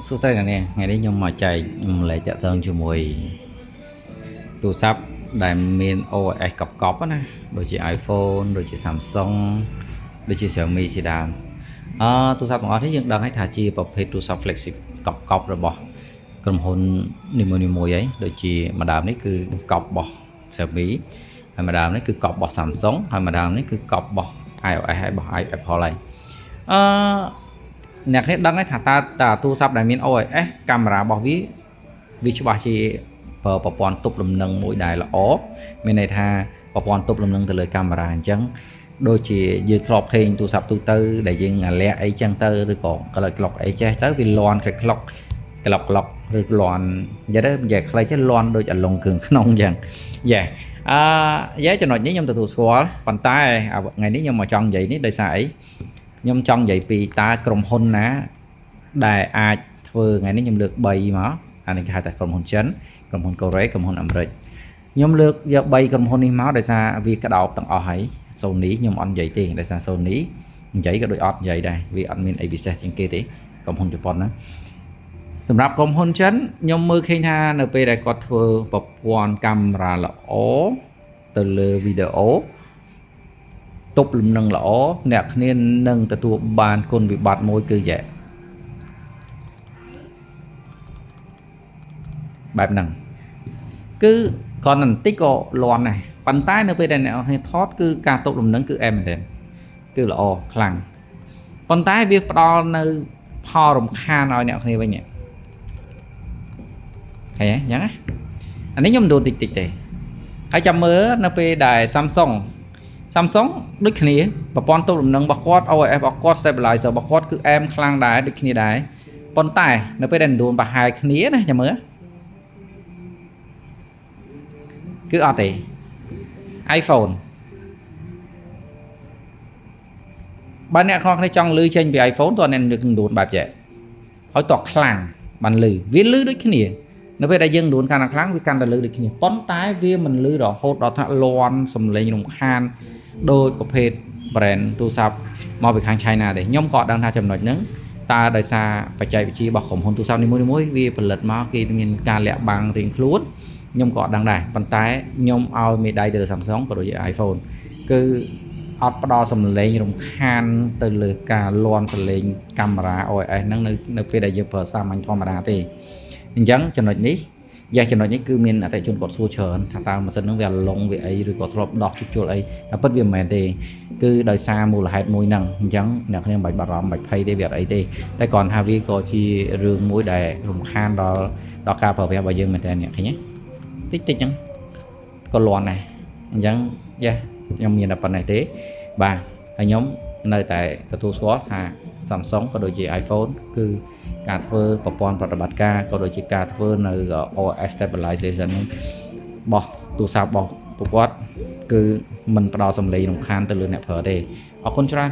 សួស្តីអ្នកនាងថ្ងៃនេះខ្ញុំមកចែកម្លែកតាក់ទងជាមួយទូរស័ព្ទដែលមាន OS កប់ណាដូចជា iPhone ដូចជា Samsung ដូចជា Xiaomi ជាដើមទូរស័ព្ទទាំងអស់នេះយើងដឹងហើយថាជាប្រភេទទូរស័ព្ទ flagship កប់របស់ក្រុមហ៊ុននីមួយៗហើយដូចជាម្ដងនេះគឺកប់របស់ Xiaomi ហើយម្ដងនេះគឺកប់របស់ Samsung ហើយម្ដងនេះគឺកប់របស់ iOS ហើយរបស់ Apple ហើយអ្នកនេះដឹងហើយថាតើទូរស័ព្ទដែលមាន OS កាមេរ៉ារបស់វាច្បាស់ជាប្រព័ន្ធទប់លំនឹងមួយដែលល្អមានន័យថាប្រព័ន្ធទប់លំនឹងទៅលើកាមេរ៉ាអញ្ចឹងដូចជាយើងធ្លាប់ឃើញទូរស័ព្ទទូទៅដែលយើងអាលាក់អីចឹងទៅឬក៏ក្លុកអីចេះទៅវាលាន់ក្លុកឬលាន់និយាយខ្លីចេះលាន់ដូចអាឡុងគ្រឿងក្នុងអញ្ចឹងចំណុចនេះខ្ញុំទទួលស្គាល់ប៉ុន្តែថ្ងៃនេះខ្ញុំមកចង់និយាយនេះដោយសារអីខ្ញុំចង់និយាយពីតើក្រុមហ៊ុនណាដែលអាចធ្វើថ្ងៃនេះខ្ញុំលើក3មកអានេះគេហៅថាក្រុមហ៊ុនចិនក្រុមហ៊ុនកូរ៉េក្រុមហ៊ុនអាមេរិកខ្ញុំលើកយក3ក្រុមហ៊ុននេះមកដោយសារវាក្តោបទាំងអស់ហើយ Sony ខ្ញុំអត់និយាយទេដោយសារ Sony និយាយក៏ដូចអត់និយាយដែរវាអត់មានអីពិសេសជាងគេទេក្រុមហ៊ុនជប៉ុនណាសម្រាប់ក្រុមហ៊ុនចិនខ្ញុំមើលឃើញថានៅពេលដែលគាត់ធ្វើប្រព័ន្ធកាមេរ៉ាល្អទៅលើវីដេអូទប់លំនឹងល្អអ្នកគ្នានឹងទទួលបានគុណវិបត្តិមួយគឺបែបហ្នឹងគឺគ្រាន់តែបន្តិចក៏លាន់ដែរប៉ុន្តែនៅពេលដែលអ្នកគ្នាថតគឺការទប់លំនឹងគឺអែមមែនទេគឺល្អខ្លាំងប៉ុន្តែវាផ្ដល់នៅផលរំខានឲ្យអ្នកគ្នាវិញឃើញទេអញ្ចឹងណាអានេះខ្ញុំដូនតិចទេហើយចាំមើលនៅពេលដែល Samsung ដូចគ្នាប្រព័ន្ធទប់លំនឹងរបស់គាត់ OS របស់គាត់ stabilizer របស់គាត់គឺអែមខ្លាំងដែរដូចគ្នាដែរប៉ុន្តែនៅពេលដែលដូនប្រហែលគ្នាណាចាំមើលគឺអត់ទេ iPhone បើអ្នកខ្លះគ្នាចង់លឺចេញពី iPhone តើអ្នកនឹងដូនបែបចេះហើយតោះខ្លាំងបានលឺវាលឺដូចគ្នានៅពេលដែលយើងដូនកាន់តែខ្លាំងវាកាន់តែលឺដូចគ្នាប៉ុន្តែវាមិនលឺរហូតដល់ថ្នាក់លាន់សំឡេងរំខានដោយប្រភេទ brand ទូរស័ព្ទមកពីខាង China ទេខ្ញុំក៏ដឹងថាចំណុចហ្នឹងតើដោយសារបច្ចេកវិទ្យារបស់ក្រុមហ៊ុនទូរស័ព្ទនីមួយៗវាផលិតមកគេមានការលាក់បាំងរៀងខ្លួនខ្ញុំក៏អត់ដឹងដែរប៉ុន្តែខ្ញុំឲ្យមេដៃទៅលើ Samsung ក៏ដូចជា iPhone គឺអត់ផ្ដល់សំឡេងរំខានទៅលើការលាន់សំឡេងកាមេរ៉ា OS ហ្នឹងនៅពេលដែលយើងប្រើសាមញ្ញធម្មតាទេអញ្ចឹងចំណុចនេះចំណុចនេះគឺមានអតិថិជនគាត់សួរច្រើនថាតើម៉ាស៊ីនហ្នឹងវាឡុងវាអីឬក៏ធ្លាប់ដោះជួលអីតែពិតវាមិនមែនទេគឺដោយសារមូលហេតុមួយហ្នឹងអញ្ចឹងអ្នកគ្នាមិនបាច់បារម្ភមិនបាច់ភ័យទេវាអត់អីទេតែគ្រាន់ថាវាក៏ជារឿងមួយដែលរំខានដល់ការប្រើប្រាស់របស់យើងមែនតើអ្នកឃើញទេតិចអញ្ចឹងក៏លាន់ដែរអញ្ចឹងខ្ញុំមានតែប៉ុណ្ណេះទេបាទហើយខ្ញុំនៅតែទទួលស្គាល់ថា Samsung ក៏ដូចជា iPhone គឺការធ្វើប្រព័ន្ធប្រតិបត្តិការក៏ដូចជាការធ្វើនៅ OS stabilization របស់ទូរស័ព្ទរបស់ពួកគាត់គឺមិនផ្ដល់សំឡេងរំខានទៅលើអ្នកប្រើទេអរគុណច្រើន